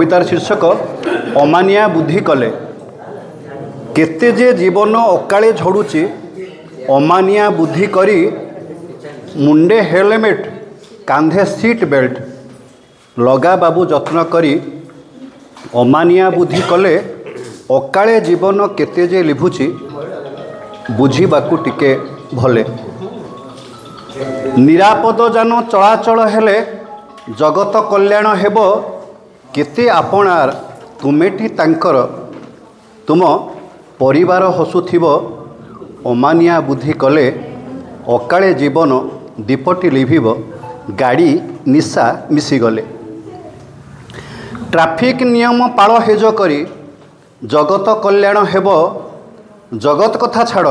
कवितार शीर्षक अमानिया बुद्धि कले। केते जे जीवन अकाले झड़ुची अमानिया बुद्धि करी मुंडे हेलमेट कांधे सीट बेल्ट लगा बाबू जत्न करी अमानिया बुद्धि कले अकाले जीवन केते जे लिभुची बुझीबाकू टिके भले। निरापद जान चलाचल हेले जगत कल्याण हेब केते आपणार तुमेटी तांकर तुम परिवार हसुथिब अमानिया बुद्धि कले अकाले जीवन दीपटी लिभिब गाड़ी निशा मिसीगले। ट्राफिक नियम पाल हेज करी जगत कल्याण हेब जगत कथा छाड़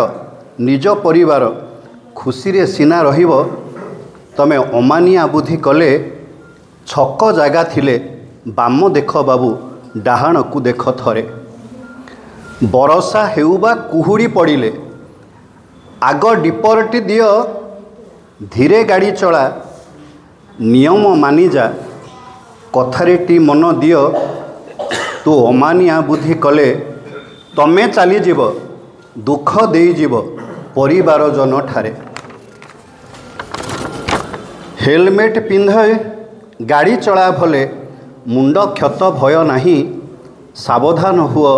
निज परिवार खुशी रे सीना रहिब तमे अमानिया बुद्धि कले छक जागा थिले बाम देख बाबू डाहाण को देख थरे। बरसा हेउबा कुहुड़ी पड़िले आग डिपरटी दियो धीरे गाड़ी चला नियम मानी जा कथारेटी मन दियो तू अमानिया बुद्धि कले तमे चली जीव दुख दे जीव परिवार जन ठारे। हेलमेट पिंधे गाड़ी चला भले मुंड क्षत भय नाही सावधान हुआ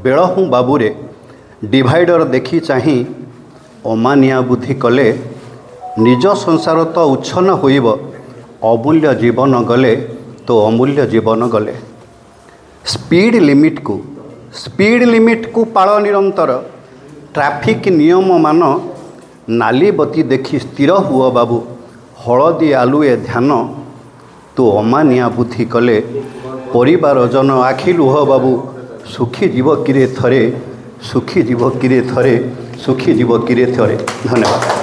बेलहूँ बाबूरे डिवाइडर देखी चाही अमानिया बुद्धि कले निज संसार तो उच्छन होइब अमूल्य जीवन गले तो अमूल्य जीवन गले। स्पीड लिमिट को पाल निरंतर ट्रैफिक नियम मान नाली बत्ती देखी स्थिर हुआ बाबू हलदी आलुए ध्यान तो अमानिया बुद्धि कले परिवार जन आखि लुह बाबू सुखी जीव किरे थरे सुखी जीव किरे थरे सुखी जीव किरे थरे। धन्यवाद।